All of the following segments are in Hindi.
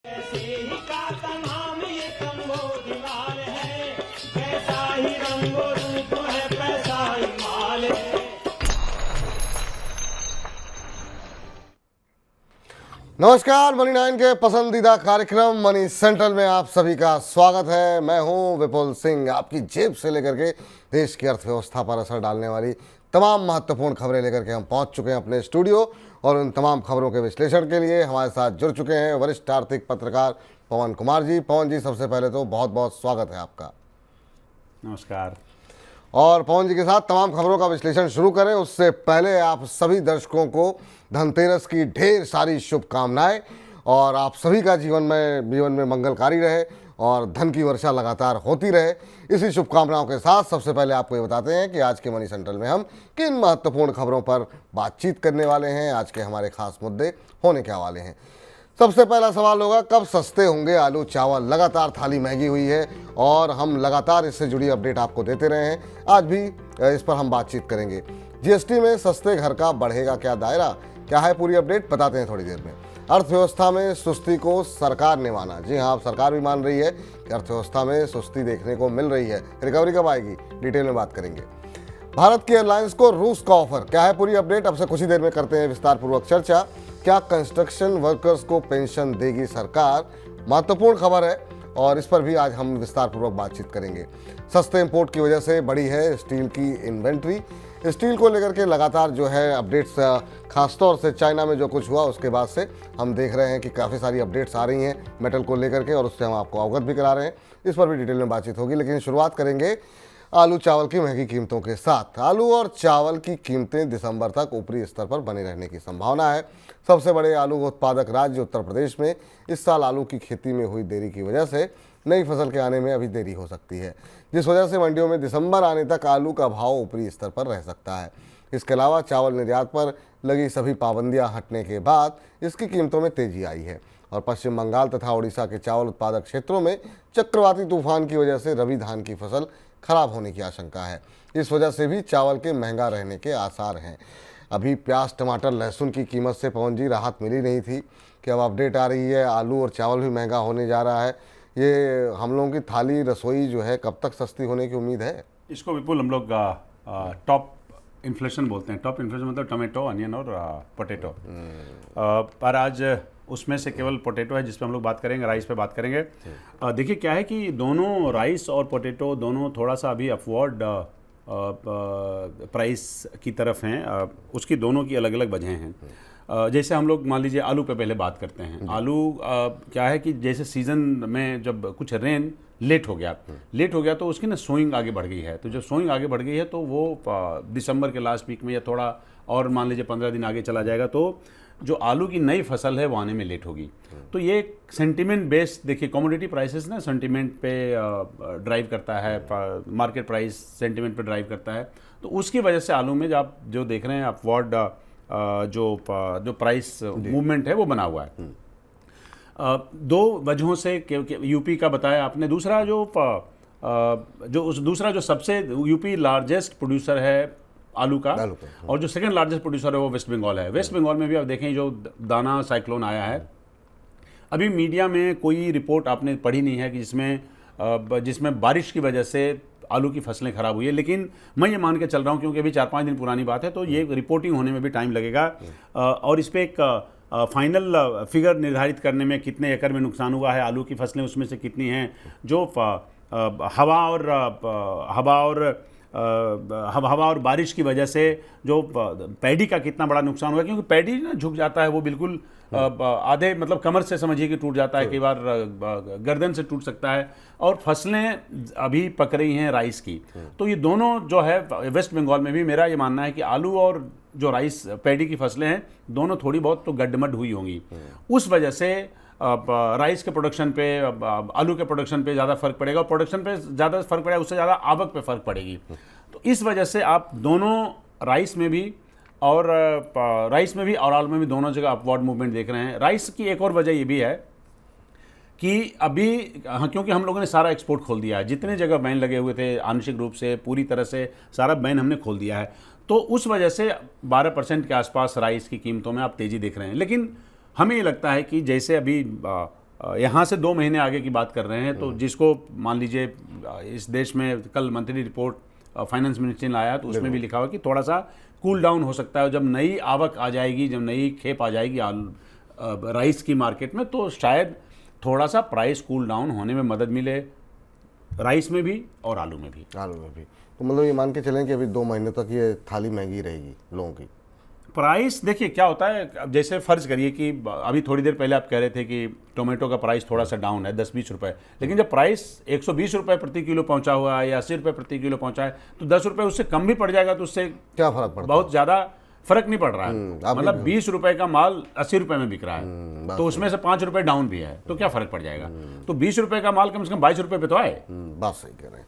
ऐसे ही का नाम ये कंबोधिलाल है, कैसा ही रंगो रूप है, पैसा ही माल है। नमस्कार, मनी 9 के पसंदीदा कार्यक्रम मनी सेंट्रल में आप सभी का स्वागत है। मैं हूं विपुल सिंह। आपकी जेब से लेकर के देश की अर्थव्यवस्था पर असर डालने वाली तमाम महत्वपूर्ण खबरें लेकर के हम पहुंच चुके हैं अपने स्टूडियो, और उन तमाम खबरों के विश्लेषण के लिए हमारे साथ जुड़ चुके हैं वरिष्ठ आर्थिक पत्रकार पवन कुमार जी। पवन जी, सबसे पहले तो बहुत बहुत स्वागत है आपका। नमस्कार। और पवन जी के साथ तमाम खबरों का विश्लेषण शुरू करें उससे पहले आप सभी दर्शकों को धनतेरस की ढेर सारी शुभकामनाएं, और आप सभी का जीवन में मंगलकारी रहे और धन की वर्षा लगातार होती रहे। इसी शुभकामनाओं के साथ सबसे पहले आपको ये बताते हैं कि आज के मनी सेंट्रल में हम किन महत्वपूर्ण खबरों पर बातचीत करने वाले हैं, आज के हमारे खास मुद्दे होने क्या वाले हैं। सबसे पहला सवाल होगा, कब सस्ते होंगे आलू चावल। लगातार थाली महंगी हुई है और हम लगातार इससे जुड़ी अपडेट आपको देते रहे हैं। आज भी इस पर हम बातचीत करेंगे। जीएसटी में सस्ते घर का बढ़ेगा क्या दायरा, क्या है पूरी अपडेट, बताते हैं थोड़ी देर में। अर्थव्यवस्था में सुस्ती को सरकार ने माना। जी हाँ, अब सरकार भी मान रही है कि अर्थव्यवस्था में सुस्ती देखने को मिल रही है। रिकवरी कब आएगी, डिटेल में बात करेंगे। भारत की एयरलाइंस को रूस का ऑफर, क्या है पूरी अपडेट, अब से कुछ ही देर में करते हैं विस्तार पूर्वक चर्चा। क्या कंस्ट्रक्शन वर्कर्स को पेंशन देगी सरकार, महत्वपूर्ण खबर है और इस पर भी आज हम विस्तार पूर्वक बातचीत करेंगे। सस्ते इंपोर्ट की वजह से बढ़ी है स्टील की इन्वेंट्री। स्टील को लेकर के लगातार जो है अपडेट्स, खासतौर से चाइना में जो कुछ हुआ उसके बाद से हम देख रहे हैं कि काफ़ी सारी अपडेट्स आ रही हैं मेटल को लेकर के, और उससे हम आपको अवगत भी करा रहे हैं। इस पर भी डिटेल में बातचीत होगी, लेकिन शुरुआत करेंगे आलू चावल की महंगी कीमतों के साथ। आलू और चावल की कीमतें दिसंबर तक ऊपरी स्तर पर बने रहने की संभावना है। सबसे बड़े आलू उत्पादक राज्य उत्तर प्रदेश में इस साल आलू की खेती में हुई देरी की वजह से नई फसल के आने में अभी देरी हो सकती है, जिस वजह से मंडियों में दिसंबर आने तक आलू का भाव ऊपरी स्तर पर रह सकता है। इसके अलावा चावल निर्यात पर लगी सभी पाबंदियां हटने के बाद इसकी कीमतों में तेजी आई है, और पश्चिम बंगाल तथा ओडिशा के चावल उत्पादक क्षेत्रों में चक्रवाती तूफान की वजह से रबी धान की फसल खराब होने की आशंका है। इस वजह से भी चावल के महंगा रहने के आसार हैं। अभी प्याज, टमाटर, लहसुन की कीमत से पवन जी राहत मिली नहीं थी कि अब अपडेट आ रही है आलू और चावल भी महंगा होने जा रहा है। ये हम लोगों की थाली रसोई जो है कब तक सस्ती होने की उम्मीद है? इसको विपुल हम लोग टॉप इन्फ्लेशन बोलते हैं। टॉप इन्फ्लेशन मतलब टमाटो, अनियन और पोटैटो। पर आज उसमें से केवल पोटैटो है जिस पे हम लोग बात करेंगे, राइस पे बात करेंगे। देखिए क्या है कि दोनों राइस और पोटैटो दोनों थोड़ा सा अभी अपवर्ड प्राइस की तरफ हैं। उसकी दोनों की अलग अलग वजह हैं। जैसे हम लोग मान लीजिए आलू पे पहले बात करते हैं। आलू क्या है कि जैसे सीज़न में जब कुछ रेन लेट हो गया तो उसकी ना सोइंग आगे बढ़ गई है। तो जब सोइंग आगे बढ़ गई है तो वो दिसंबर के लास्ट वीक में या थोड़ा और मान लीजिए 15 दिन आगे चला जाएगा तो जो आलू की नई फसल है वो आने में लेट होगी। तो ये सेंटिमेंट बेस्ड, देखिए कमोडिटी प्राइसेस ना सेंटिमेंट पे ड्राइव करता है, मार्केट प्राइस सेंटिमेंट पे ड्राइव करता है। तो उसकी वजह से आलू में आप जो देख रहे हैं अपवर्ड जो प्राइस मूवमेंट है वो बना हुआ है। दो वजहों से, यूपी का बताया आपने। दूसरा जो सबसे यूपी लार्जेस्ट प्रोड्यूसर है आलू का, और जो सेकंड लार्जेस्ट प्रोड्यूसर है वो वेस्ट बंगाल है। वेस्ट बंगाल में भी आप देखें जो दाना साइक्लोन आया है, अभी मीडिया में कोई रिपोर्ट आपने पढ़ी नहीं है कि जिसमें बारिश की वजह से आलू की फसलें खराब हुई है। लेकिन मैं ये मान के चल रहा हूँ, क्योंकि अभी 4-5 दिन पुरानी बात है, तो ये रिपोर्टिंग होने में भी टाइम लगेगा। और इस पर एक फाइनल फिगर निर्धारित करने में कितने एकड़ में नुकसान हुआ है आलू की फसलें, उसमें से कितनी हैं जो हवा और बारिश की वजह से जो पैडी का कितना बड़ा नुकसान हुआ है। क्योंकि पैडी ना झुक जाता है, वो बिल्कुल आधे मतलब कमर से समझिए कि टूट जाता है, कई बार गर्दन से टूट सकता है। और फसलें अभी पक रही हैं राइस की। तो ये दोनों जो है वेस्ट बंगाल में भी मेरा ये मानना है कि आलू और जो राइस पैडी की फसलें हैं दोनों थोड़ी बहुत तो गड्ढमड हुई होंगी। उस वजह से राइस के प्रोडक्शन पे, आलू के प्रोडक्शन पे ज़्यादा फर्क पड़ेगा, और प्रोडक्शन पे ज़्यादा फर्क पड़ेगा उससे ज़्यादा आवक पे फर्क पड़ेगी। तो इस वजह से आप दोनों राइस में भी और आलू में भी दोनों जगह अपवर्ड मूवमेंट देख रहे हैं। राइस की एक और वजह ये भी है कि अभी क्योंकि हम लोगों ने सारा एक्सपोर्ट खोल दिया है, जितने जगह बैन लगे हुए थे आंशिक रूप से पूरी तरह से सारा बैन हमने खोल दिया है। तो उस वजह से 12% के आसपास राइस की कीमतों में आप तेज़ी देख रहे हैं। लेकिन हमें ये लगता है कि जैसे अभी यहाँ से 2 महीने आगे की बात कर रहे हैं, तो जिसको मान लीजिए इस देश में कल मंथली रिपोर्ट फाइनेंस मिनिस्ट्री ने लाया तो उसमें भी लिखा हुआ कि थोड़ा सा कूल डाउन हो सकता है। जब नई आवक आ जाएगी, जब नई खेप आ जाएगी राइस की मार्केट में, तो शायद थोड़ा सा प्राइस कूल डाउन होने में मदद मिले, राइस में भी और आलू में भी। तो मतलब ये मान के चलें कि अभी 2 महीने तक ये थाली महंगी रहेगी लोगों की। प्राइस देखिए क्या होता है, अब जैसे फ़र्ज करिए कि अभी थोड़ी देर पहले आप कह रहे थे कि टोमेटो का प्राइस थोड़ा सा डाउन है 10-20 रुपए, लेकिन जब प्राइस 120 रुपए प्रति किलो पहुंचा हुआ है या 80 रुपए प्रति किलो पहुंचा है, तो 10 रुपए उससे कम भी पड़ जाएगा तो उससे क्या फर्क पड़ता बहुत ज़्यादा फर्क नहीं पड़ रहा है। मतलब 20 रुपए का माल 80 रुपए में बिक रहा है, तो उसमें से 5 रुपए डाउन भी है, तो क्या फ़र्क पड़ जाएगा। तो 20 रुपए का माल कम से कम 22 रुपए पे तो आए। बात सही कह रहे हैं।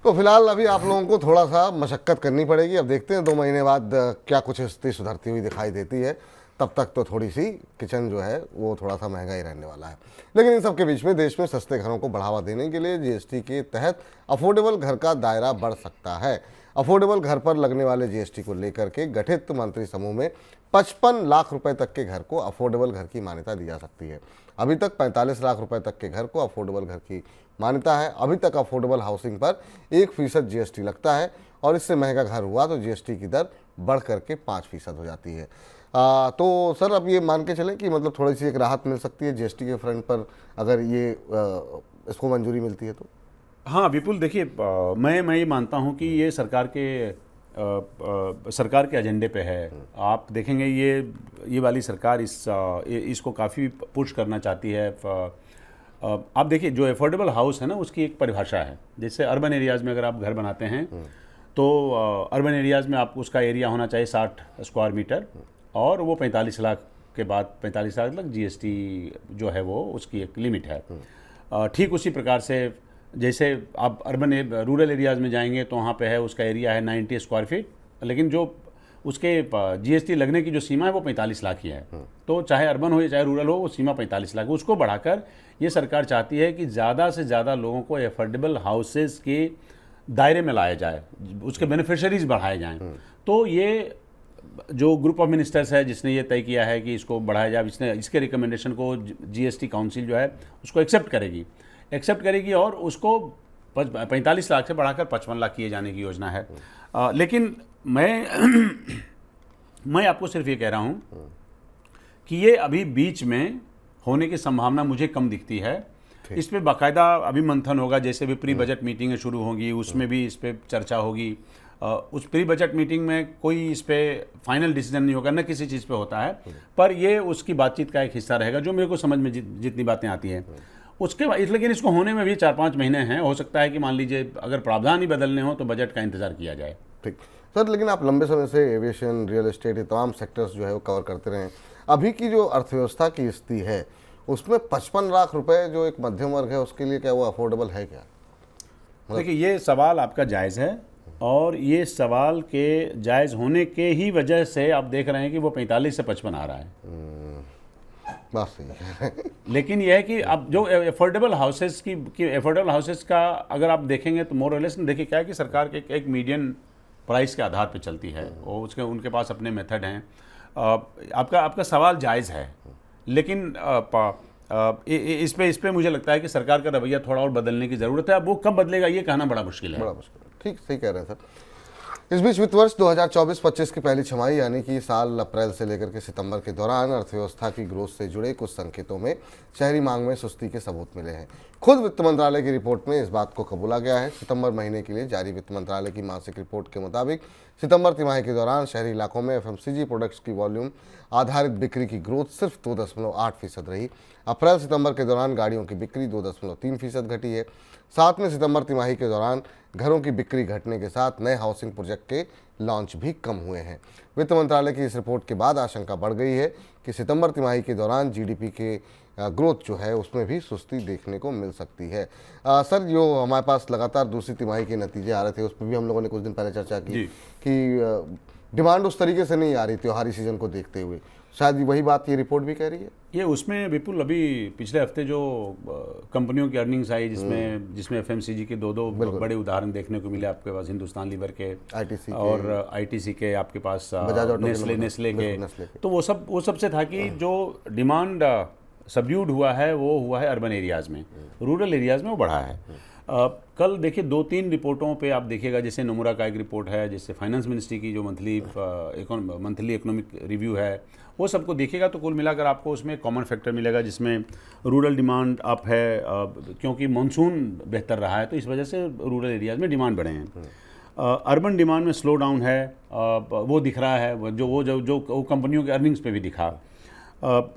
तो फिलहाल अभी आप लोगों को थोड़ा सा मशक्कत करनी पड़ेगी। अब देखते हैं 2 महीने बाद क्या कुछ स्थिति सुधरती हुई दिखाई देती है। तब तक तो थोड़ी सी किचन जो है वो थोड़ा सा महंगा ही रहने वाला है। लेकिन इन सब के बीच में देश में सस्ते घरों को बढ़ावा देने के लिए जीएसटी के तहत अफोर्डेबल घर का दायरा बढ़ सकता है। अफोर्डेबल घर पर लगने वाले जीएसटी को लेकर के गठित मंत्री समूह में 55 लाख रुपए तक के घर को अफोर्डेबल घर की मान्यता दी जा सकती है। अभी तक 45 लाख रुपए तक के घर को अफोर्डेबल घर की मान्यता है। अभी तक अफोर्डेबल हाउसिंग पर 1% जीएसटी लगता है और इससे महंगा घर हुआ तो जीएसटी की दर बढ़ करके 5% हो जाती है। तो सर अब ये मान के चलें कि मतलब थोड़ी सी एक राहत मिल सकती है जीएसटी के फ्रंट पर अगर ये इसको मंजूरी मिलती है तो। हाँ विपुल, देखिए मैं ये मानता हूँ कि ये सरकार के एजेंडे पे है। आप देखेंगे ये वाली सरकार इसको काफ़ी पुश करना चाहती है। आप देखिए जो एफोर्डेबल हाउस है ना, उसकी एक परिभाषा है। जैसे अर्बन एरियाज़ में अगर आप घर बनाते हैं तो अर्बन एरियाज़ में आपको उसका एरिया होना चाहिए 60 स्क्वायर मीटर और वो 45 लाख के बाद 45 लाख तक जीएसटी जो है वो उसकी एक लिमिट है। ठीक उसी प्रकार से जैसे आप रूरल एरियाज़ में जाएंगे तो वहाँ पे है उसका एरिया है 90 स्क्वायर फीट, लेकिन जो उसके जीएसटी लगने की जो सीमा है वो 45 लाख ही है। तो चाहे अर्बन हो या चाहे रूरल हो, वो सीमा 45 लाख। उसको बढ़ाकर ये सरकार चाहती है कि ज़्यादा से ज़्यादा लोगों को एफोर्डेबल हाउसेस के दायरे में लाया जाए, उसके बेनिफिशरीज बढ़ाए जाएँ। तो ये जो ग्रुप ऑफ मिनिस्टर्स है जिसने ये तय किया है कि इसको बढ़ाया जाए, इसके रिकमेंडेशन को जीएसटी काउंसिल जो है उसको एक्सेप्ट करेगी और उसको 45 लाख से बढ़ाकर 55 लाख किए जाने की योजना है। लेकिन मैं आपको सिर्फ ये कह रहा हूँ कि ये अभी बीच में होने की संभावना मुझे कम दिखती है। इस पे बाकायदा अभी मंथन होगा, जैसे भी प्री बजट मीटिंगें शुरू होंगी उसमें भी इस पे चर्चा होगी। उस प्री बजट मीटिंग में कोई इस पे फाइनल डिसीजन नहीं होगा, न किसी चीज़ पे होता है, पर ये उसकी बातचीत का एक हिस्सा रहेगा जो मेरे को समझ में जितनी बातें आती हैं उसके बाद। लेकिन इसको होने में भी 4-5 महीने हैं। हो सकता है कि मान लीजिए अगर प्रावधान ही बदलने हो तो बजट का इंतजार किया जाए। ठीक सर, लेकिन आप लंबे समय से एविएशन, रियल एस्टेट, ये तमाम सेक्टर्स जो है वो कवर करते रहे। अभी की जो अर्थव्यवस्था की स्थिति है उसमें 55 लाख रुपए जो एक मध्यम वर्ग है उसके लिए क्या वो अफोर्डेबल है क्या? देखिए ये सवाल आपका जायज़ है और ये सवाल के जायज़ होने के ही वजह से आप देख रहे हैं कि वो 45 से 55 आ रहा है। बात सही है। लेकिन यह है कि अब जो एफोर्डेबल हाउसेस का अगर आप देखेंगे तो मोर और लेस देखिए क्या है कि सरकार के एक मीडियन प्राइस के आधार पे चलती है और उनके पास अपने मेथड हैं। आपका सवाल जायज़ है, लेकिन इस पे मुझे लगता है कि सरकार का रवैया थोड़ा और बदलने की ज़रूरत है। अब वो कब बदलेगा ये कहना बड़ा मुश्किल है। ठीक, सही कह रहे हैं सर। इस बीच वित्त वर्ष 2024-25 की पहली छमाही यानी कि साल अप्रैल से लेकर के सितंबर के दौरान अर्थव्यवस्था की ग्रोथ से जुड़े कुछ संकेतों में शहरी मांग में सुस्ती के सबूत मिले हैं। खुद वित्त मंत्रालय की रिपोर्ट में इस बात को कबूला गया है। सितंबर महीने के लिए जारी वित्त मंत्रालय की मासिक रिपोर्ट के मुताबिक सितंबर तिमाही के दौरान शहरी इलाकों में एफएमसीजी प्रोडक्ट्स की वॉल्यूम आधारित बिक्री की ग्रोथ सिर्फ 2.8% रही। अप्रैल सितंबर के दौरान गाड़ियों की बिक्री 2.3% घटी है। साथ में सितंबर तिमाही के दौरान घरों की बिक्री घटने के साथ नए हाउसिंग प्रोजेक्ट के लॉन्च भी कम हुए हैं। वित्त मंत्रालय की इस रिपोर्ट के बाद आशंका बढ़ गई है कि सितंबर तिमाही के दौरान जीडीपी के ग्रोथ जो है उसमें भी सुस्ती देखने को मिल सकती है। सर, जो हमारे पास लगातार दूसरी तिमाही के नतीजे आ रहे थे उस पर भी हम लोगों ने कुछ दिन पहले चर्चा की कि डिमांड उस तरीके से नहीं आ रही त्योहारी सीजन को देखते हुए। शायद वही बात ये रिपोर्ट भी कह रही है। ये उसमें विपुल अभी पिछले हफ्ते जो कंपनियों की अर्निंग्स आई जिसमें एफएमसीजी के दो बड़े उदाहरण देखने को मिले आपके पास, हिंदुस्तान लीवर के और आईटीसी के, आपके पास नेस्ले के। तो वो सबसे था कि जो डिमांड सबड्यूड हुआ है वो हुआ है अर्बन एरियाज़ में, रूरल एरियाज़ में वो बढ़ा है। कल देखिए 2-3 रिपोर्टों पे आप देखिएगा, जैसे नोमुरा का एक रिपोर्ट है, जैसे फाइनेंस मिनिस्ट्री की जो मंथली इकोनॉमिक रिव्यू है, वो सबको देखिएगा तो कुल मिलाकर आपको उसमें कॉमन फैक्टर मिलेगा, जिसमें रूरल डिमांड अप है, क्योंकि मानसून बेहतर रहा है तो इस वजह से रूरल एरियाज़ में डिमांड बढ़े हैं। अर्बन डिमांड में स्लो डाउन है, वो दिख रहा है, जो कंपनियों के अर्निंग्स पे भी दिखा।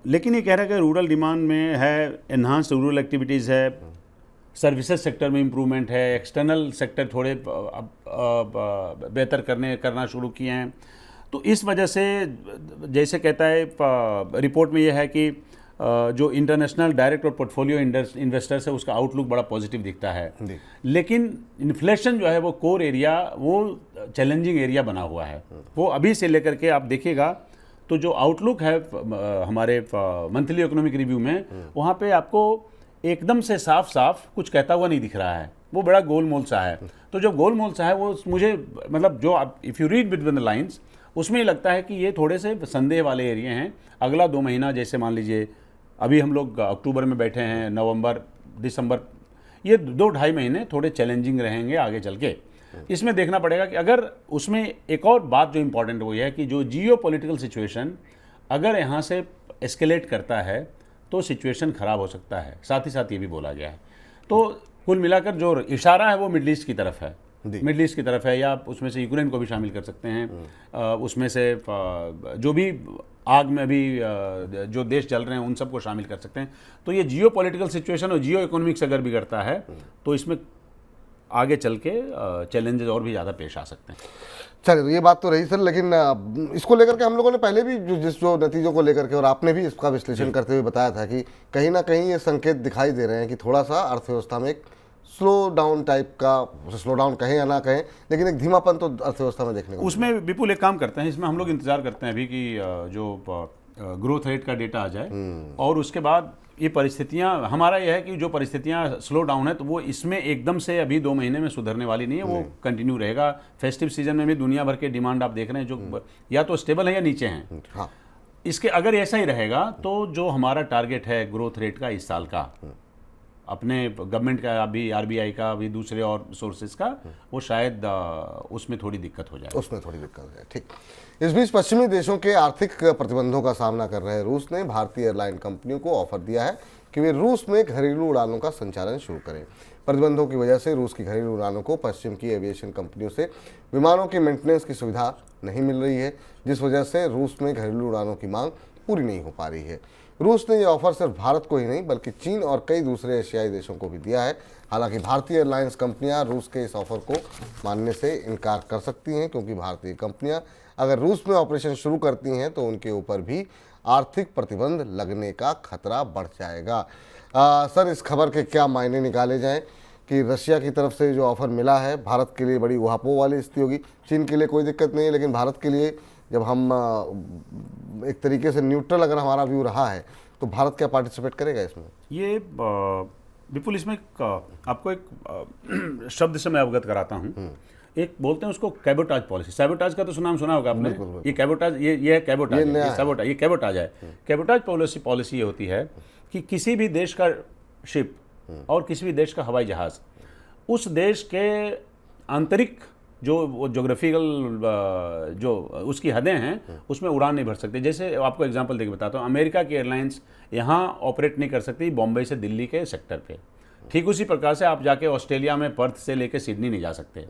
लेकिन ये कह रहा है कि रूरल डिमांड में है, एनहांस्ड रूरल एक्टिविटीज़ है, सर्विसेज सेक्टर में इम्प्रूवमेंट है, एक्सटर्नल सेक्टर थोड़े बेहतर करना शुरू किए हैं। तो इस वजह से जैसे कहता है रिपोर्ट में यह है कि जो इंटरनेशनल डायरेक्ट और पोर्टफोलियो इन्वेस्टर्स है उसका आउटलुक बड़ा पॉजिटिव दिखता है। लेकिन इन्फ्लेशन जो है वो कोर एरिया, वो चैलेंजिंग एरिया बना हुआ है। वो अभी से लेकर के आप देखिएगा तो जो आउटलुक है हमारे मंथली इकोनॉमिक रिव्यू में, वहाँ पे आपको एकदम से साफ साफ कुछ कहता हुआ नहीं दिख रहा है, वो बड़ा गोलमोल सा है। तो जो गोलमोल सा है वो मुझे मतलब जो आप if you read between the lines उसमें लगता है कि ये थोड़े से संदेह वाले एरिया हैं। अगला 2 महीना, जैसे मान लीजिए अभी हम लोग अक्टूबर में बैठे हैं, नवंबर दिसंबर, ये 2-2.5 महीने थोड़े चैलेंजिंग रहेंगे आगे चल के। इसमें देखना पड़ेगा कि अगर उसमें एक और बात जो इम्पॉर्टेंट वो ये है कि जो जियो पॉलिटिकल सिचुएशन अगर यहाँ से एस्केलेट करता है तो सिचुएशन ख़राब हो सकता है। साथ ही साथ ये भी बोला गया है। तो कुल मिलाकर जो इशारा है वो मिडल ईस्ट की तरफ है, मिडल ईस्ट की तरफ है, या उसमें से यूक्रेन को भी शामिल कर सकते हैं, उसमें से जो भी आग में अभी जो देश जल रहे हैं उन सबको शामिल कर सकते हैं। तो ये जियो पॉलिटिकल सिचुएशन और जियो इकोनॉमिक्स अगर बिगड़ता है तो इसमें आगे चल के चैलेंजेस और भी ज़्यादा पेश आ सकते हैं। चलिए, तो ये बात तो रही सर, लेकिन इसको लेकर के हम लोगों ने पहले भी जो नतीजों को लेकर के और आपने भी इसका विश्लेषण करते हुए बताया था कि कहीं ना कहीं ये संकेत दिखाई दे रहे हैं कि थोड़ा सा अर्थव्यवस्था में एक स्लो डाउन टाइप का, स्लो डाउन कहें या ना कहें, लेकिन एक धीमापन तो अर्थव्यवस्था में देखने को उसमें विपुल एक काम करते हैं, इसमें हम लोग इंतजार करते हैं अभी कि जो ग्रोथ रेट का डेटा आ जाए और उसके बाद ये परिस्थितियां, हमारा यह है कि जो परिस्थितियां स्लो डाउन है तो वो इसमें एकदम से अभी 2 महीने में सुधरने वाली नहीं है, वो कंटिन्यू रहेगा। फेस्टिव सीजन में भी दुनिया भर के डिमांड आप देख रहे हैं जो या तो स्टेबल है या नीचे हैं। हाँ, इसके अगर ऐसा ही रहेगा तो जो हमारा टारगेट है ग्रोथ रेट का इस साल का, अपने गवर्नमेंट का, अभी आरबीआई का, अभी दूसरे और सोर्सेज का, वो शायद उसमें थोड़ी दिक्कत हो जाए, उसमें थोड़ी दिक्कत हो जाए। ठीक। इस बीच पश्चिमी देशों के आर्थिक प्रतिबंधों का सामना कर रहे रूस ने भारतीय एयरलाइन कंपनियों को ऑफर दिया है कि वे रूस में घरेलू उड़ानों का संचालन शुरू करें। प्रतिबंधों की वजह से रूस की घरेलू उड़ानों को पश्चिम की एविएशन कंपनियों से विमानों की मेंटेनेंस की सुविधा नहीं मिल रही है, जिस वजह से रूस में घरेलू उड़ानों की मांग पूरी नहीं हो पा रही है। रूस ने यह ऑफर सिर्फ भारत को ही नहीं बल्कि चीन और कई दूसरे एशियाई देशों को भी दिया है। हालांकि भारतीय एयरलाइंस कंपनियां रूस के इस ऑफर को मानने से इनकार कर सकती हैं, क्योंकि भारतीय कंपनियां अगर रूस में ऑपरेशन शुरू करती हैं तो उनके ऊपर भी आर्थिक प्रतिबंध लगने का खतरा बढ़ जाएगा। सर, इस खबर के क्या मायने निकाले जाएं कि रशिया की तरफ से जो ऑफर मिला है भारत के लिए बड़ी उहापोह वाली स्थिति होगी। चीन के लिए कोई दिक्कत नहीं है, लेकिन भारत के लिए जब हम एक तरीके से न्यूट्रल अगर हमारा व्यू रहा है तो भारत क्या पार्टिसिपेट करेगा इसमें? ये विपुल, इसमें आपको एक शब्द से मैं अवगत कराता हूँ। एक बोलते हैं उसको कैबोटाज पॉलिसी। सैबोटाज का तो नाम सुना होगा आपने। ये कैबोटाज, ये है कैबोटाज, ये कैबोटाज है। कैबोटाज पॉलिसी ये होती है कि किसी भी देश का शिप और किसी भी देश का हवाई जहाज उस देश के आंतरिक जो ज्योग्राफिकल जो उसकी हदें हैं उसमें उड़ान नहीं भर सकते। जैसे आपको एग्जांपल देके बताता हूँ, अमेरिका की एयरलाइंस यहाँ ऑपरेट नहीं कर सकती बॉम्बे से दिल्ली के सेक्टर पे। ठीक उसी प्रकार से आप जाके ऑस्ट्रेलिया में पर्थ से लेके सिडनी नहीं जा सकते।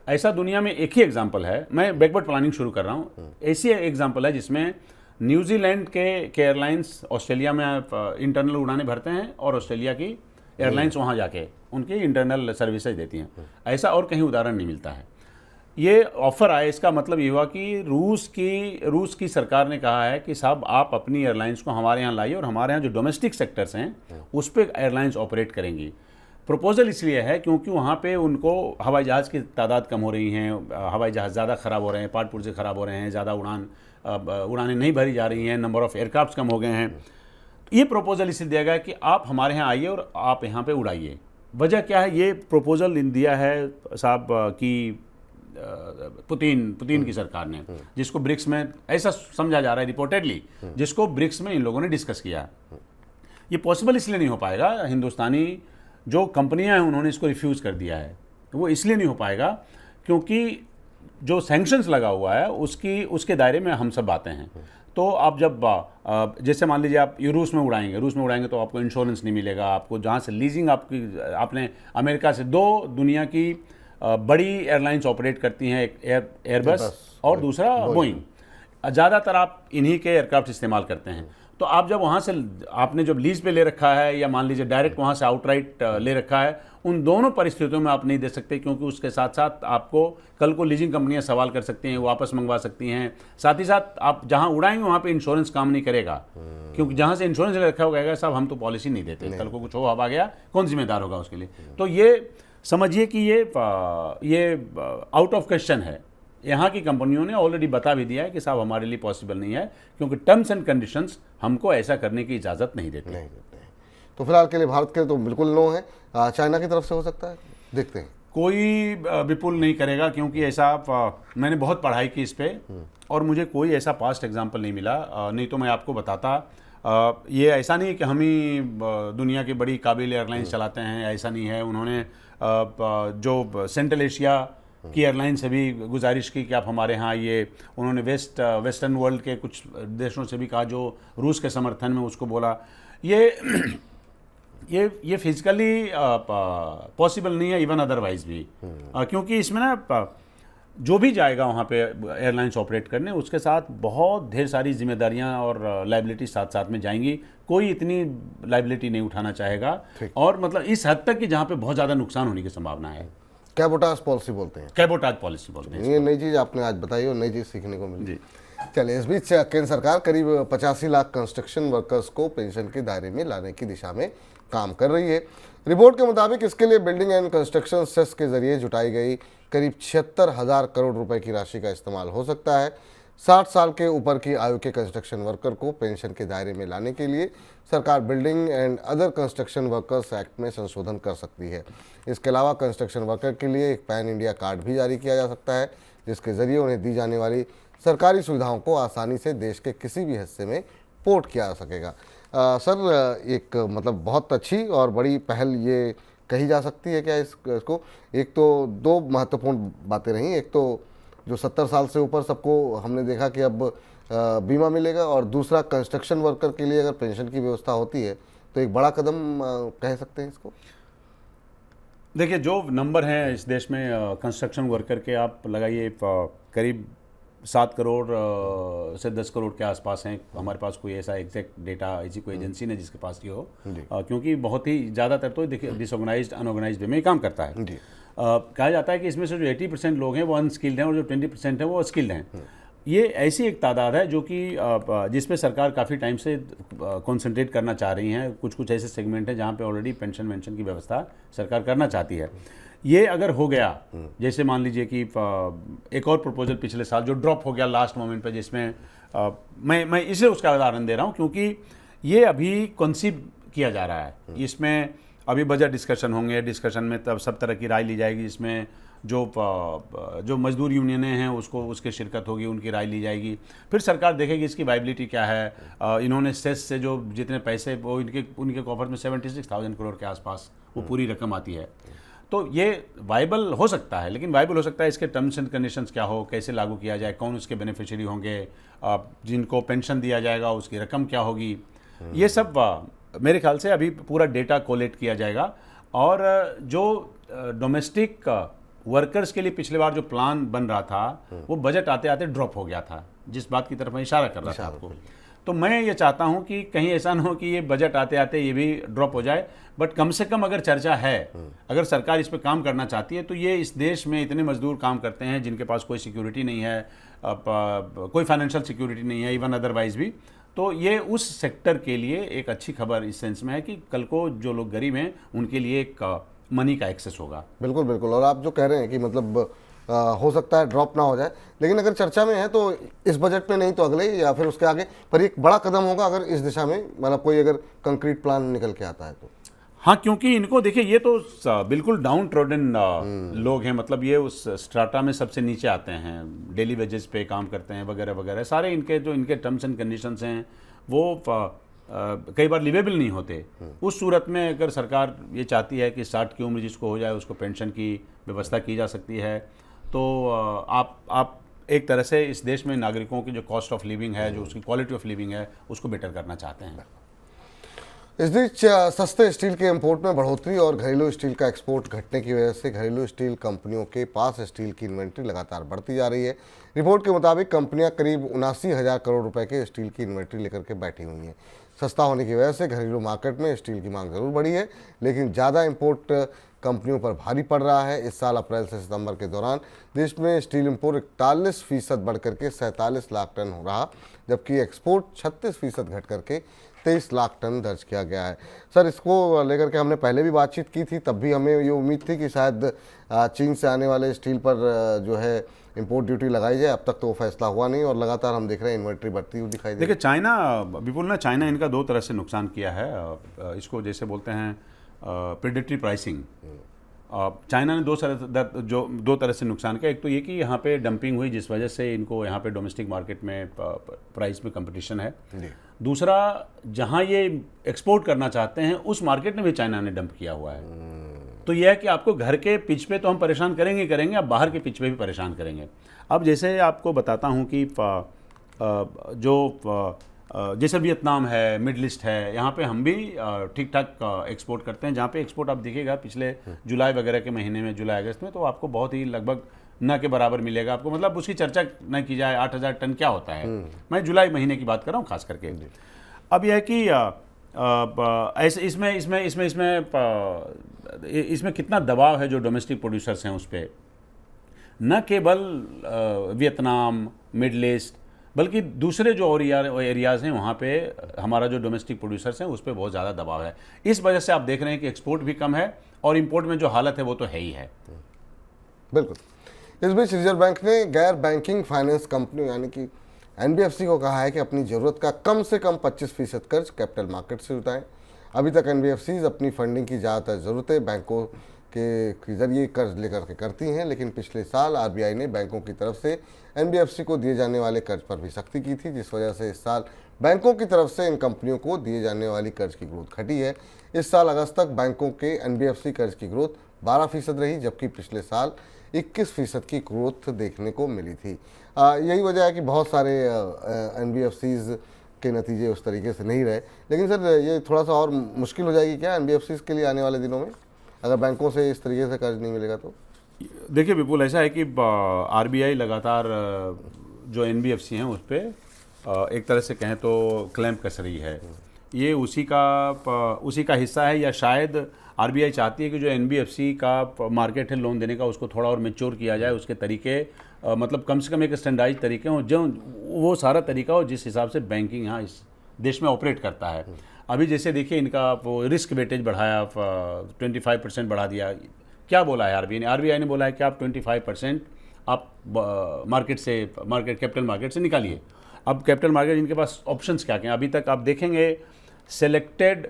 ऐसा दुनिया में एक ही एग्जाम्पल है, मैं बैकवर्ड प्लानिंग शुरू कर रहा हूँ, ऐसी एग्जाम्पल है जिसमें न्यूजीलैंड के एयरलाइंस ऑस्ट्रेलिया में इंटरनल उड़ानें भरते हैं और ऑस्ट्रेलिया की एयरलाइंस वहाँ जाके उनकी इंटरनल सर्विसेज देती हैं। ऐसा और कहीं उदाहरण नहीं मिलता है। ये ऑफर आया, इसका मतलब ये हुआ कि रूस की सरकार ने कहा है कि साहब आप अपनी एयरलाइंस को हमारे यहाँ लाइए और हमारे यहाँ जो डोमेस्टिक सेक्टर्स हैं उस पर एयरलाइंस ऑपरेट करेंगी। प्रपोजल इसलिए है क्योंकि वहाँ पे उनको हवाई जहाज़ की तादाद कम हो रही हैं, हवाई जहाज़ ज़्यादा ख़राब हो रहे हैं, पार्ट पुर्जे ख़राब हो रहे हैं, ज़्यादा उड़ानें नहीं भरी जा रही हैं, नंबर ऑफ़ एयरक्राफ्ट कम हो गए हैं। ये प्रपोजल इसलिए दिया गया कि आप हमारे यहाँ आइए और आप यहाँ पे उड़ाइए। वजह क्या है? ये प्रपोजल दिया है साहब कि पुतिन की सरकार ने, जिसको ब्रिक्स में, ऐसा समझा जा रहा है रिपोर्टेडली, जिसको ब्रिक्स में इन लोगों ने डिस्कस किया। ये पॉसिबल इसलिए नहीं हो पाएगा, हिंदुस्तानी जो कंपनियां हैं उन्होंने इसको रिफ्यूज़ कर दिया है, वो इसलिए नहीं हो पाएगा क्योंकि जो सैंक्शंस लगा हुआ है उसके दायरे में हम सब आते हैं। तो आप जब जैसे मान लीजिए आप रूस में उड़ाएंगे तो आपको इंश्योरेंस नहीं मिलेगा, आपको जहाँ से लीजिंग आपने अमेरिका से 2 दुनिया की बड़ी एयरलाइंस ऑपरेट करती हैं, एक एयरबस और दूसरा बोइंग। ज़्यादातर आप इन्हीं के एयरक्राफ्ट इस्तेमाल करते हैं। तो आप जब वहाँ से आपने जब लीज पे ले रखा है या मान लीजिए डायरेक्ट वहाँ से आउटराइट ले रखा है, उन दोनों परिस्थितियों में आप नहीं दे सकते, क्योंकि उसके साथ साथ आपको कल को लीजिंग कंपनियां सवाल कर सकती हैं, वापस मंगवा सकती हैं। साथ ही साथ आप जहाँ उड़ाएंगे वहाँ पे इंश्योरेंस काम नहीं करेगा, क्योंकि जहाँ से इंश्योरेंस ले रखा होगा साहब हम तो पॉलिसी नहीं देते, कल को कुछ हो आ गया कौन जिम्मेदार होगा उसके लिए। तो ये समझिए कि ये आउट ऑफ क्वेश्चन है। यहाँ की कंपनियों ने ऑलरेडी बता भी दिया है कि साहब हमारे लिए पॉसिबल नहीं है, क्योंकि टर्म्स एंड कंडीशंस हमको ऐसा करने की इजाज़त नहीं देते हैं। तो फिलहाल के लिए भारत के तो बिल्कुल नो है, चाइना की तरफ से हो सकता है, देखते हैं। कोई विपुल नहीं करेगा, क्योंकि ऐसा मैंने बहुत पढ़ाई की इस पे और मुझे कोई ऐसा पास्ट एग्जाम्पल नहीं मिला, नहीं तो मैं आपको बताता। ये ऐसा नहीं कि हम ही दुनिया की बड़ी काबिल एयरलाइंस चलाते हैं, ऐसा नहीं है। उन्होंने जो सेंट्रल एशिया की एयरलाइन से भी गुजारिश की कि आप हमारे यहाँ ये, उन्होंने वेस्टर्न वर्ल्ड के कुछ देशों से भी कहा जो रूस के समर्थन में, उसको बोला ये फिजिकली पॉसिबल नहीं है, इवन अदरवाइज भी, क्योंकि इसमें ना जो भी जाएगा वहाँ पे एयरलाइंस ऑपरेट करने, उसके साथ बहुत ढेर सारी जिम्मेदारियाँ और लाइबिलिटी साथ साथ में जाएंगी। कोई इतनी लाइबिलिटी नहीं उठाना चाहेगा, और मतलब इस हद तक कि जहाँ पे बहुत ज़्यादा नुकसान होने की संभावना है। कैबोटाज पॉलिसी बोलते हैं, कैबोटाज पॉलिसी बोलते हैं। ये नई चीज़ आपने आज बताई और नई चीज़ सीखने को मिली। चलिए, इस बीच केंद्र सरकार करीब 85 लाख कंस्ट्रक्शन वर्कर्स को पेंशन के दायरे में लाने की दिशा में काम कर रही है। रिपोर्ट के मुताबिक इसके लिए बिल्डिंग एंड कंस्ट्रक्शन सेस के जरिए जुटाई गई करीब 76,000 करोड़ रुपए की राशि का इस्तेमाल हो सकता है। 60 साल के ऊपर की आयु के कंस्ट्रक्शन वर्कर को पेंशन के दायरे में लाने के लिए सरकार building and other construction workers act में संशोधन कर सकती है। इसके अलावा कंस्ट्रक्शन वर्कर के लिए एक पैन इंडिया कार्ड भी जारी किया जा सकता है, जिसके जरिए उन्हें दी जाने वाली सरकारी सुविधाओं को आसानी से देश के किसी भी हिस्से में पोर्ट किया जा सकेगा। सर, एक मतलब बहुत अच्छी और बड़ी पहल ये कही जा सकती है क्या इसको? एक तो 2 महत्वपूर्ण बातें रहीं, एक तो जो 70 साल से ऊपर सबको हमने देखा कि अब बीमा मिलेगा, और दूसरा कंस्ट्रक्शन वर्कर के लिए अगर पेंशन की व्यवस्था होती है तो एक बड़ा कदम कह सकते हैं इसको। देखिए, जो नंबर हैं इस देश में कंस्ट्रक्शन वर्कर के, आप लगाइए करीब 7 करोड़ से 10 करोड़ के आसपास हैं। हमारे पास कोई ऐसा एग्जैक्ट डेटा ऐसी कोई एजेंसी नहीं जिसके पास ये हो, क्योंकि बहुत ही ज़्यादातर तो देखिए डिसऑर्गेनाइज्ड अनऑर्गेनाइज्ड वे में ही काम करता है। कहा जाता है कि इसमें से जो 80% लोग हैं वो अनस्किल्ड हैं और जो 20% हैं वो स्किल्ड हैं। ये ऐसी एक तादाद है जो कि जिस पे सरकार काफ़ी टाइम से कॉन्सेंट्रेट करना चाह रही हैं। कुछ ऐसे सेगमेंट हैं जहाँ पे ऑलरेडी पेंशन वेंशन की व्यवस्था सरकार करना चाहती है। ये अगर हो गया, जैसे मान लीजिए कि एक और प्रपोजल पिछले साल जो ड्रॉप हो गया लास्ट मोमेंट पे, जिसमें मैं इसलिए उसका उदाहरण दे रहा हूँ क्योंकि ये अभी कंसीव किया जा रहा है। इसमें अभी बजट डिस्कशन होंगे, डिस्कशन में तब सब तरह की राय ली जाएगी, जिसमें जो मजदूर यूनियनें हैं उसके शिरकत होगी, उनकी राय ली जाएगी। फिर सरकार देखेगी इसकी वाइबिलिटी क्या है। इन्होंने सेस से जो जितने पैसे वो उनके कॉफर में 76,000 करोड़ के आसपास वो पूरी रकम आती है। तो ये वाइबल हो सकता है, लेकिन वाइबल हो सकता है इसके टर्म्स एंड कंडीशंस क्या हो, कैसे लागू किया जाए, कौन उसके बेनिफिशियरी होंगे, जिनको पेंशन दिया जाएगा उसकी रकम क्या होगी, ये सब मेरे ख्याल से अभी पूरा डेटा कोलेक्ट किया जाएगा। और जो डोमेस्टिक वर्कर्स के लिए पिछले बार जो प्लान बन रहा था वो बजट आते आते ड्रॉप हो गया था, जिस बात की तरफ मैं इशारा कर रहा था आपको। तो मैं ये चाहता हूं कि कहीं ऐसा ना हो कि ये बजट आते आते ये भी ड्रॉप हो जाए, बट कम से कम अगर चर्चा है, अगर सरकार इस पर काम करना चाहती है, तो ये इस देश में इतने मजदूर काम करते हैं जिनके पास कोई सिक्योरिटी नहीं है, कोई फाइनेंशियल सिक्योरिटी नहीं है, इवन अदरवाइज भी। तो ये उस सेक्टर के लिए एक अच्छी खबर इस सेंस में है कि कल को जो लोग गरीब हैं उनके लिए एक मनी का एक्सेस होगा। बिल्कुल बिल्कुल। और आप जो कह रहे हैं कि मतलब हो सकता है ड्रॉप ना हो जाए, लेकिन अगर चर्चा में है तो इस बजट में नहीं तो अगले या फिर उसके आगे, पर एक बड़ा कदम होगा अगर इस दिशा में मतलब कोई अगर कंक्रीट प्लान निकल के आता है तो। हाँ, क्योंकि इनको देखिए, ये तो बिल्कुल डाउन ट्रोडन लोग हैं, मतलब ये उस स्ट्राटा में सबसे नीचे आते हैं, डेली वेजेस पे काम करते हैं वगैरह वगैरह। सारे इनके जो इनके टर्म्स एंड कंडीशंस हैं वो कई बार लिवेबल नहीं होते। उस सूरत में अगर सरकार ये चाहती है कि 60 की उम्र जिसको हो जाए उसको पेंशन की व्यवस्था की जा सकती है, तो आप एक तरह से इस देश में नागरिकों की जो कॉस्ट ऑफ लिविंग है, जो उसकी क्वालिटी ऑफ लिविंग है, उसको बेटर करना चाहते हैं। इस बीच सस्ते स्टील के इंपोर्ट में बढ़ोतरी और घरेलू स्टील का एक्सपोर्ट घटने की वजह से घरेलू स्टील कंपनियों के पास स्टील की इन्वेंट्री लगातार बढ़ती जा रही है। रिपोर्ट के मुताबिक कंपनियां करीब 79,000 करोड़ रुपए के स्टील की इन्वेंट्री लेकर के बैठी हुई हैं। सस्ता होने की वजह से घरेलू मार्केट में स्टील की मांग जरूर बढ़ी है, लेकिन ज़्यादा इंपोर्ट कंपनियों पर भारी पड़ रहा है। इस साल अप्रैल से सितंबर के दौरान देश में स्टील इंपोर्ट 41% बढ़ करके 47 लाख टन हो रहा, जबकि एक्सपोर्ट 36% घट करके 23 लाख टन दर्ज किया गया है। सर, इसको लेकर के हमने पहले भी बातचीत की थी, तब भी हमें ये उम्मीद थी कि शायद चीन से आने वाले स्टील पर जो है इंपोर्ट ड्यूटी लगाई जाए। अब तक तो वो फैसला हुआ नहीं और लगातार हम देख रहे हैं इन्वेंट्री बढ़ती हुई दिखाई दे रही है। देखिए, चाइना विपुल ना, चाइना इनका दो तरह से नुकसान किया है। इसको जैसे बोलते हैं प्रेडेटरी प्राइसिंग। चाइना ने दो तरह से नुकसान किया। एक तो ये कि यहाँ पे डंपिंग हुई, जिस वजह से इनको यहाँ पे डोमेस्टिक मार्केट में प्राइस में कंपटीशन है। दूसरा, जहाँ ये एक्सपोर्ट करना चाहते हैं उस मार्केट में भी चाइना ने डंप किया हुआ है। तो यह है कि आपको घर के पिच पे तो हम परेशान करेंगे, आप बाहर के पिच पे भी परेशान करेंगे। अब जैसे आपको बताता हूँ कि जैसे वियतनाम है, मिडल ईस्ट है, यहाँ पे हम भी ठीक ठाक एक्सपोर्ट करते हैं। जहाँ पे एक्सपोर्ट आप देखिएगा पिछले जुलाई वगैरह के महीने में, जुलाई अगस्त में, तो आपको बहुत ही लगभग न के बराबर मिलेगा आपको। मतलब उसकी चर्चा न की जाए, 8,000 टन क्या होता है, मैं जुलाई महीने की बात कर रहा हूँ खास करके। अब यह है कि ऐसे इसमें कितना दबाव है जो डोमेस्टिक प्रोड्यूसर्स हैं उस पर, न केवल वियतनाम, मिडल ईस्ट, बल्कि दूसरे जो और एरियाज़ हैं वहाँ पे हमारा जो डोमेस्टिक प्रोड्यूसर्स हैं उस पर बहुत ज़्यादा दबाव है। इस वजह से आप देख रहे हैं कि एक्सपोर्ट भी कम है और इंपोर्ट में जो हालत है वो तो है ही है। बिल्कुल। इस बीच रिजर्व बैंक ने गैर बैंकिंग फाइनेंस कंपनियों यानी कि एनबीएफसी को कहा है कि अपनी ज़रूरत का कम से कम 25% कर्ज कैपिटल मार्केट से जुटाएं। अभी तक एनबीएफसीज अपनी फंडिंग की ज़्यादातर ज़रूरतें बैंकों के जरिए कर्ज लेकर के करती हैं, लेकिन पिछले साल आरबीआई ने बैंकों की तरफ से एनबीएफसी को दिए जाने वाले कर्ज पर भी सख्ती की थी, जिस वजह से इस साल बैंकों की तरफ से इन कंपनियों को दिए जाने वाली कर्ज की ग्रोथ घटी है। इस साल अगस्त तक बैंकों के एनबीएफसी कर्ज की ग्रोथ 12% रही, जबकि पिछले साल 21% की ग्रोथ देखने को मिली थी। यही वजह है कि बहुत सारे एनबीएफसीज के नतीजे उस तरीके से नहीं रहे। लेकिन सर, ये थोड़ा सा और मुश्किल हो जाएगी क्या एनबीएफसीज के लिए आने वाले दिनों में, अगर बैंकों से इस तरीके से कर्ज नहीं मिलेगा तो? देखिए विपुल, ऐसा है कि आरबीआई लगातार जो एनबीएफसी हैं उस पर एक तरह से कहें तो क्लैंप कस रही है। ये उसी का हिस्सा है, या शायद आरबीआई चाहती है कि जो एनबीएफसी का मार्केट है लोन देने का उसको थोड़ा और मैच्योर किया जाए, उसके तरीके मतलब कम से कम एक स्टैंडर्डाइज तरीके हों, जो वो सारा तरीका हो जिस हिसाब से बैंकिंग यहाँ इस देश में ऑपरेट करता है। अभी जैसे देखिए, इनका वो रिस्क वेटेज बढ़ाया, 25% बढ़ा दिया। क्या बोला है आरबीआई ने बोला है कि आप 25% आप मार्केट कैपिटल मार्केट से निकालिए। अब कैपिटल मार्केट, इनके पास ऑप्शंस क्या क्या हैं? अभी तक आप देखेंगे सेलेक्टेड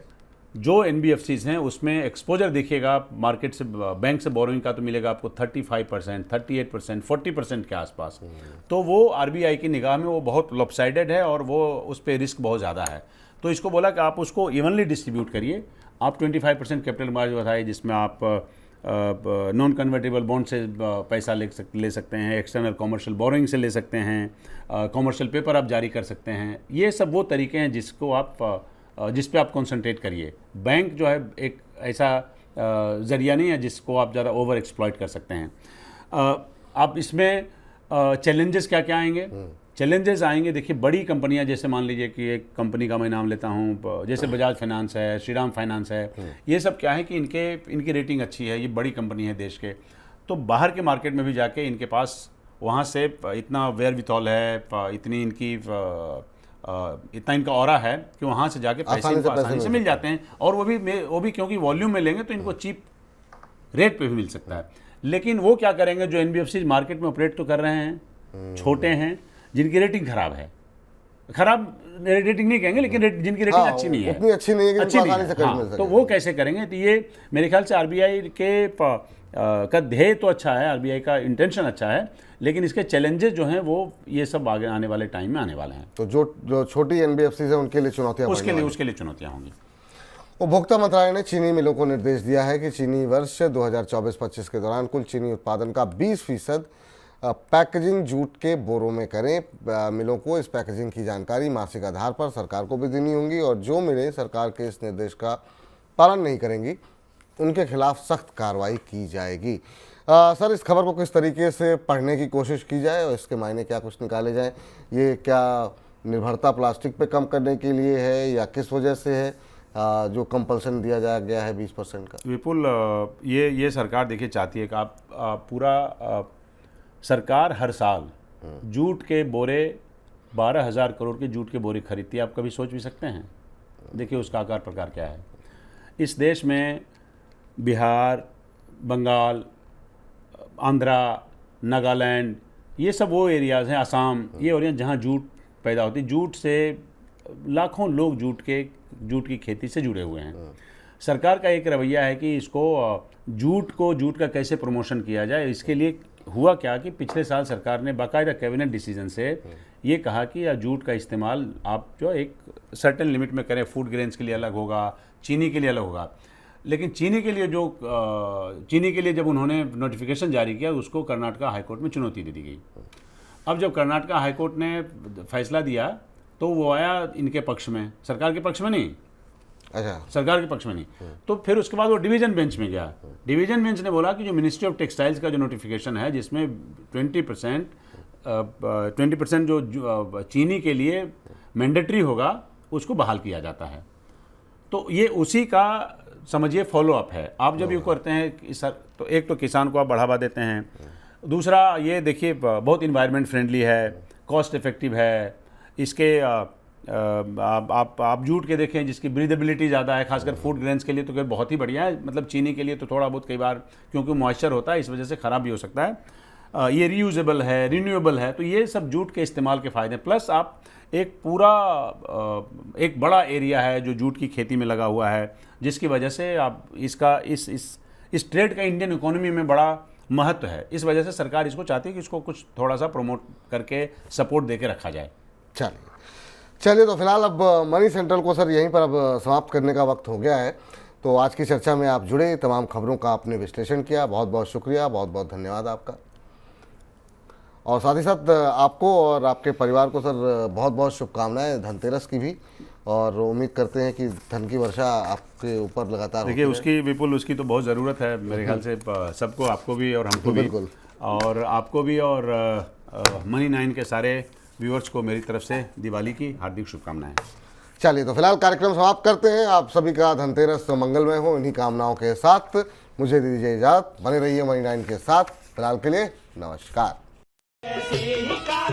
जो एनबीएफसीज हैं उसमें एक्सपोजर देखिएगा मार्केट से, बैंक से बोरोइंग का तो मिलेगा आपको 35%, 38%, 40% के आसपास। तो वो आरबीआई की निगाह में वो बहुत लॉपसाइडेड है और वो उस पर रिस्क बहुत ज़्यादा है। तो इसको बोला कि आप उसको इवनली डिस्ट्रीब्यूट करिए। आप 25% कैपिटल मार्जिन बताइए, जिसमें आप नॉन कन्वर्टेबल बॉन्ड से पैसा ले सकते हैं, एक्सटर्नल कॉमर्शियल बोरोइंग से ले सकते हैं, कॉमर्शियल पेपर आप जारी कर सकते हैं। ये सब वो तरीके हैं जिस पे आप कंसंट्रेट करिए। बैंक जो है एक ऐसा ज़रिया नहीं है जिसको आप ज़्यादा ओवर एक्सप्लॉइट कर सकते हैं। आप इसमें चैलेंजेस क्या क्या आएंगे? चैलेंजेस आएंगे, देखिए बड़ी कंपनियां, जैसे मान लीजिए कि एक कंपनी का मैं नाम लेता हूं, जैसे बजाज फाइनेंस है, श्रीराम फाइनेंस है, ये सब क्या है कि इनकी रेटिंग अच्छी है, ये बड़ी कंपनी है देश के, तो बाहर के मार्केट में भी जाके इनके पास वहाँ से इतना वेयर विथॉल है, इतना इनका ऑरा है कि वहाँ से जाके पैसे इनको आसानी से मिल जाते हैं। और वो भी क्योंकि वॉल्यूम में लेंगे तो इनको चीप रेट पे भी मिल सकता है। लेकिन वो क्या करेंगे, जो एनबीएफसी मार्केट में ऑपरेट तो कर रहे हैं, छोटे हैं, जिनकी रेटिंग खराब है, खराब रेटिंग नहीं कहेंगे, लेकिन जिनकी रेटिंग अच्छी नहीं है, उतनी अच्छी नहीं है कि अच्छी नहीं आसानी से है, तो वो कैसे करेंगे? तो ये मेरे ख्याल से आरबीआई के का ध्येय तो अच्छा है, आरबीआई का इंटेंशन अच्छा है, लेकिन इसके चैलेंजेस जो हैं वो ये सब आगे आने वाले टाइम में आने वाले हैं। तो जो छोटी एनबीएफसी है उनके लिए चुनौतियां उसके लिए चुनौतियाँ होंगी। उपभोक्ता मंत्रालय ने चीनी मिलों को निर्देश दिया है कि चीनी वर्ष 2024-25 के दौरान कुल चीनी उत्पादन का 20% पैकेजिंग जूट के बोरों में करें। मिलों को इस पैकेजिंग की जानकारी मासिक आधार पर सरकार को भी देनी होगी और जो मिलें सरकार के इस निर्देश का पालन नहीं करेंगी उनके खिलाफ सख्त कार्रवाई की जाएगी। सर, इस खबर को किस तरीके से पढ़ने की कोशिश की जाए और इसके मायने क्या कुछ निकाले जाएं? ये क्या निर्भरता प्लास्टिक पे कम करने के लिए है या किस वजह से है जो कंपल्सन दिया जा गया है 20% का? विपुल, ये सरकार देखिए चाहती है कि आप पूरा सरकार हर साल जूट के बोरे 12,000 करोड़ के जूट के बोरे खरीदती है। आप कभी सोच भी सकते हैं? देखिए उसका आकार प्रकार क्या है। इस देश में बिहार, बंगाल, आंध्रा, नागालैंड, ये सब वो एरियाज़ हैं, असम, ये एरिया जहाँ जूट पैदा होती है। जूट से लाखों लोग जूट की खेती से जुड़े हुए हैं। सरकार का एक रवैया है कि इसको जूट का कैसे प्रमोशन किया जाए। इसके लिए हुआ क्या कि पिछले साल सरकार ने बाकायदा कैबिनेट डिसीजन से ये कहा कि जूट का इस्तेमाल आप जो एक सर्टेन लिमिट में करें। फूड ग्रेन्स के लिए अलग होगा, चीनी के लिए अलग होगा। लेकिन चीनी के लिए जब उन्होंने नोटिफिकेशन जारी किया उसको कर्नाटका हाईकोर्ट में चुनौती दे दी गई। अब जब कर्नाटका हाईकोर्ट ने फैसला दिया तो वो आया इनके पक्ष में, सरकार के पक्ष में नहीं। अच्छा, सरकार के पक्ष में नहीं। तो फिर उसके बाद वो डिवीजन बेंच में गया। डिवीजन बेंच ने बोला कि जो मिनिस्ट्री ऑफ टेक्सटाइल्स का जो नोटिफिकेशन है जिसमें 20% जो चीनी के लिए मैंडेटरी होगा उसको बहाल किया जाता है। तो ये उसी का समझिए फॉलो अप है। आप जब ये करते हैं सर, तो एक तो किसान को आप बढ़ावा देते हैं, दूसरा ये देखिए बहुत इन्वायरमेंट फ्रेंडली है, कॉस्ट इफेक्टिव है। इसके आप जूट के देखें जिसकी ब्रीदेबिलिटी ज़्यादा है, खासकर फूड ग्रेन्स के लिए तो बहुत ही बढ़िया है। मतलब चीनी के लिए तो थोड़ा बहुत कई बार क्योंकि मॉइस्चर होता है इस वजह से ख़राब भी हो सकता है। ये रीयूजेबल है, रिन्यूएबल है। तो ये सब जूट के इस्तेमाल के फ़ायदे। प्लस आप एक पूरा एक बड़ा एरिया है जो जूट की खेती में लगा हुआ है, जिसकी वजह से आप इसका इस ट्रेड का इंडियन इकोनॉमी में बड़ा महत्व है। इस वजह से सरकार इसको चाहती है कि इसको कुछ थोड़ा सा प्रमोट करके सपोर्ट दे के रखा जाए। चलिए तो फिलहाल अब मनी सेंट्रल को सर यहीं पर अब समाप्त करने का वक्त हो गया है। तो आज की चर्चा में आप जुड़े, तमाम खबरों का आपने विश्लेषण किया, बहुत बहुत शुक्रिया, बहुत बहुत धन्यवाद आपका। और साथ ही साथ आपको और आपके परिवार को सर बहुत बहुत शुभकामनाएं धनतेरस की भी, और उम्मीद करते हैं कि धन की वर्षा आपके ऊपर लगातार देखिए उसकी विपुल उसकी तो बहुत ज़रूरत है मेरे ख्याल से सबको, आपको भी और हमको भी, बिल्कुल, और आपको भी और मनी 9 के सारे व्यूअर्स को मेरी तरफ से दिवाली की हार्दिक शुभकामनाएं। चलिए तो फिलहाल कार्यक्रम समाप्त करते हैं। आप सभी का धनतेरस मंगलमय हो, इन्हीं कामनाओं के साथ मुझे दीजिए इजाजत। बने रहिए मनी 9 के साथ। फिलहाल के लिए नमस्कार। ऐसे ही का